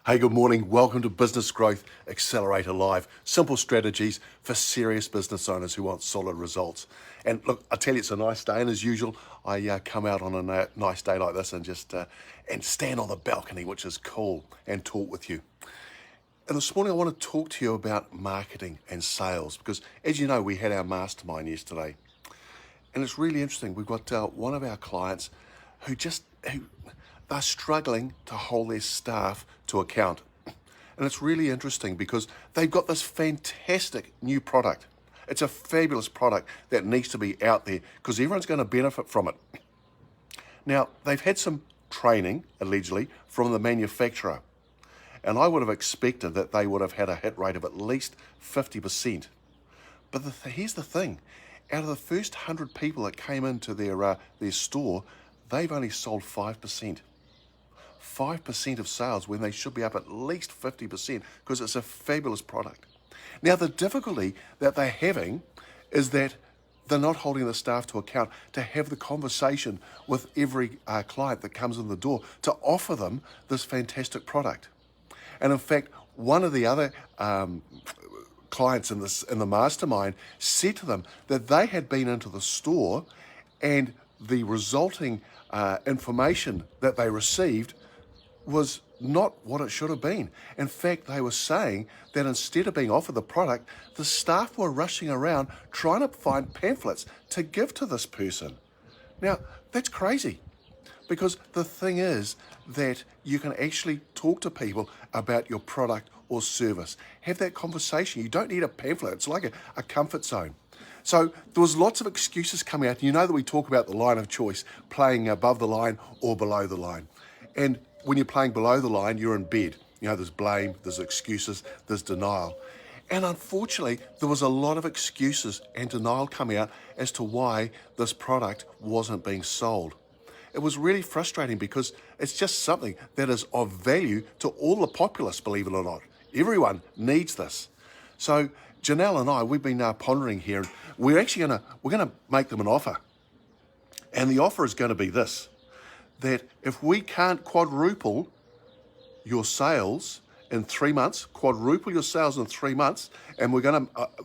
Hey, good morning. Welcome to Business Growth Accelerator Live. Simple strategies for serious business owners who want solid results. And look, I tell you, it's a nice day. And as usual, I come out on a nice day like this and just and stand on the balcony, which is cool, and talk with you. And this morning, I want to talk to you about marketing and sales because, as you know, we had our mastermind yesterday. And it's really interesting. We've got one of our clients who they're struggling to hold their staff to account. And it's really interesting because they've got this fantastic new product. It's a fabulous product that needs to be out there because everyone's going to benefit from it. Now, they've had some training, allegedly, from the manufacturer. And I would have expected that they would have had a hit rate of at least 50%. But here's the thing. Out of the first 100 people that came into their store, they've only sold 5%. 5% of sales when they should be up at least 50% because it's a fabulous product. Now, the difficulty that they're having is that they're not holding the staff to account to have the conversation with every client that comes in the door to offer them this fantastic product. And in fact, one of the other clients in the mastermind said to them that they had been into the store and the resulting information that they received was not what it should have been. In fact, they were saying that instead of being offered the product, the staff were rushing around trying to find pamphlets to give to this person. Now, that's crazy because the thing is that you can actually talk to people about your product or service. Have that conversation. You don't need a pamphlet. It's like a comfort zone. So there was lots of excuses coming out. You know that we talk about the line of choice, playing above the line or below the line. And when you're playing below the line, you're in bed. You know, there's blame, there's excuses, there's denial. And unfortunately, there was a lot of excuses and denial coming out as to why this product wasn't being sold. It was really frustrating because it's just something that is of value to all the populace, believe it or not. Everyone needs this. So Janelle and I, we've been pondering here. We're actually we're gonna make them an offer. And the offer is going to be this, that if we can't quadruple your sales in 3 months, quadruple your sales in 3 months, and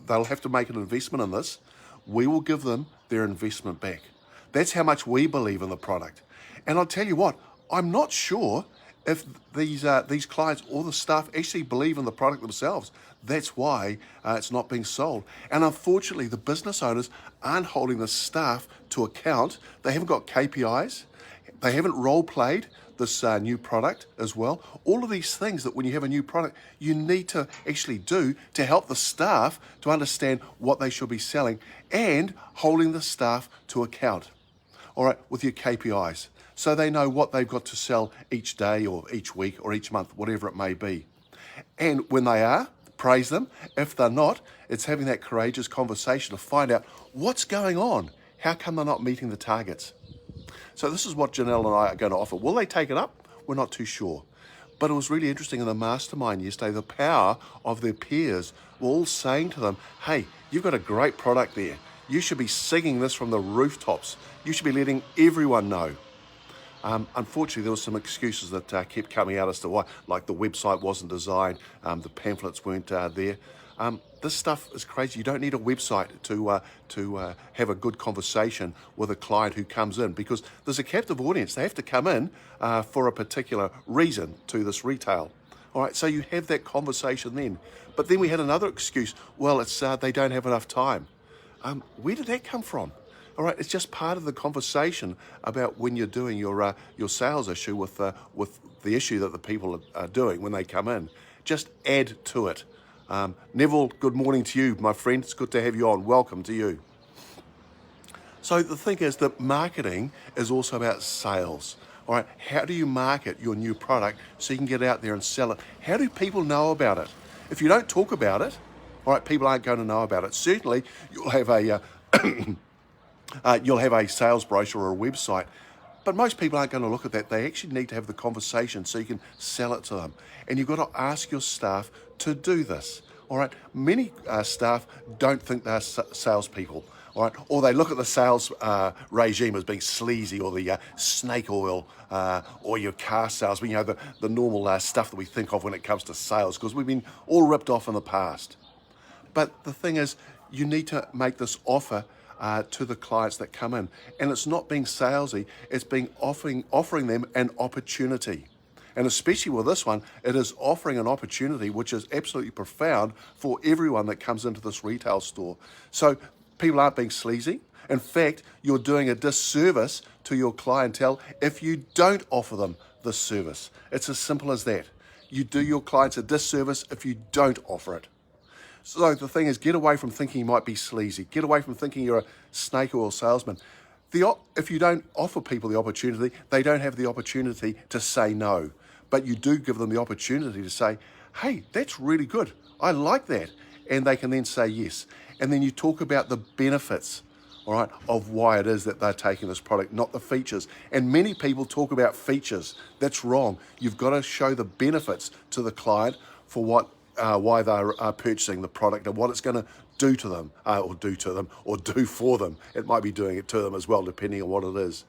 they'll have to make an investment in this, we will give them their investment back. That's how much we believe in the product. And I'll tell you what, I'm not sure if these clients or the staff actually believe in the product themselves. That's why it's not being sold. And unfortunately, the business owners aren't holding the staff to account. They haven't got KPIs. They haven't role-played this new product as well. All of these things that when you have a new product, you need to actually do to help the staff to understand what they should be selling and holding the staff to account, all right, with your KPIs. So they know what they've got to sell each day or each week or each month, whatever it may be. And when they are, praise them. If they're not, it's having that courageous conversation to find out what's going on. How come they're not meeting the targets? So this is what Janelle and I are going to offer. Will they take it up? We're not too sure. But it was really interesting in the mastermind yesterday, the power of their peers were all saying to them, hey, you've got a great product there. You should be singing this from the rooftops. You should be letting everyone know. Unfortunately, there were some excuses that kept coming out as to why, like the website wasn't designed, the pamphlets weren't there. This stuff is crazy. You don't need a website to have a good conversation with a client who comes in because there's a captive audience. They have to come in for a particular reason to this retail. All right, so you have that conversation then. But then we had another excuse. Well, it's they don't have enough time. Where did that come from? All right, it's just part of the conversation about when you're doing your sales issue with the issue that the people are doing when they come in. Just add to it. Neville, good morning to you, my friend. It's good to have you on. Welcome to you. So the thing is that marketing is also about sales. All right, how do you market your new product so you can get out there and sell it? How do people know about it? If you don't talk about it, all right, people aren't going to know about it. Certainly, you'll have a sales brochure or a website, but most people aren't going to look at that. They actually need to have the conversation so you can sell it to them. And you've got to ask your staff to do this. All right, many staff don't think they're salespeople. all right? Or they look at the sales regime as being sleazy, or the snake oil, or your car sales, you know, the normal stuff that we think of when it comes to sales, because we've been all ripped off in the past. But the thing is, you need to make this offer to the clients that come in. And it's not being salesy, it's being offering them an opportunity. And especially with this one, it is offering an opportunity which is absolutely profound for everyone that comes into this retail store. So people aren't being sleazy. In fact, you're doing a disservice to your clientele if you don't offer them this service. It's as simple as that. You do your clients a disservice if you don't offer it. So the thing is, get away from thinking you might be sleazy. Get away from thinking you're a snake oil salesman. If you don't offer people the opportunity, they don't have the opportunity to say no. But you do give them the opportunity to say, hey, that's really good. I like that. And they can then say yes. And then you talk about the benefits, all right, of why it is that they're taking this product, not the features. And many people talk about features. That's wrong. You've got to show the benefits to the client for why they're purchasing the product and what it's going to do to them, or do for them. It might be doing it to them as well, depending on what it is.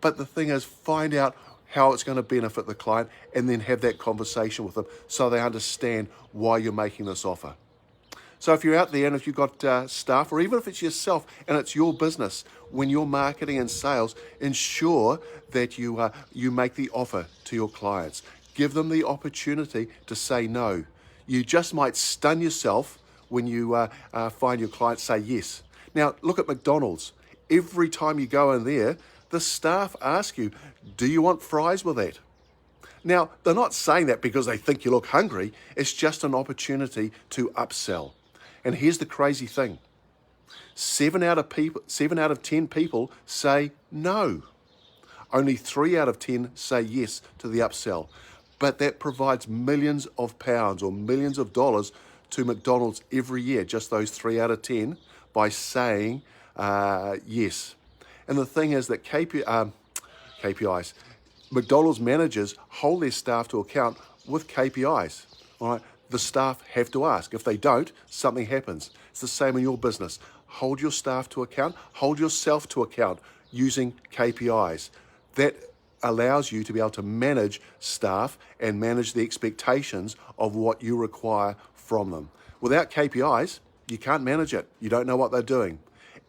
But the thing is, find out how it's going to benefit the client and then have that conversation with them so they understand why you're making this offer. So if you're out there and if you've got staff, or even if it's yourself and it's your business, when you're marketing and sales, ensure that you make the offer to your clients. Give them the opportunity to say no. You just might stun yourself when you find your clients say yes. Now, look at McDonald's. Every time you go in there, the staff ask you, do you want fries with that? Now, they're not saying that because they think you look hungry. It's just an opportunity to upsell. And here's the crazy thing. 7 out of 10 people say no. Only 3 out of 10 say yes to the upsell. But that provides millions of pounds or millions of dollars to McDonald's every year, just those 3 out of 10, by saying yes. And the thing is that KPIs, McDonald's managers hold their staff to account with KPIs. All right? The staff have to ask. If they don't, something happens. It's the same in your business. Hold your staff to account, hold yourself to account using KPIs. That allows you to be able to manage staff and manage the expectations of what you require from them. Without KPIs, you can't manage it. You don't know what they're doing.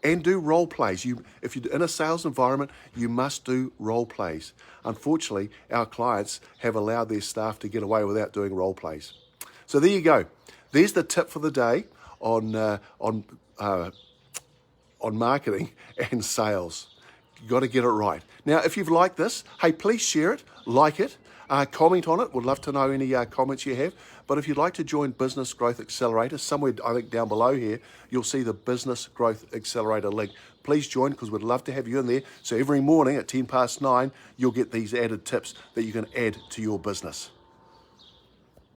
And do role plays. If you're in a sales environment, you must do role plays. Unfortunately, our clients have allowed their staff to get away without doing role plays. So there you go. There's the tip for the day on marketing and sales. You've got to get it right. Now, if you've liked this, hey, please share it, like it, comment on it. Would love to know any comments you have. But if you'd like to join Business Growth Accelerator, somewhere I think down below here, you'll see the Business Growth Accelerator link. Please join, because we'd love to have you in there. So every morning at 9:10, you'll get these added tips that you can add to your business.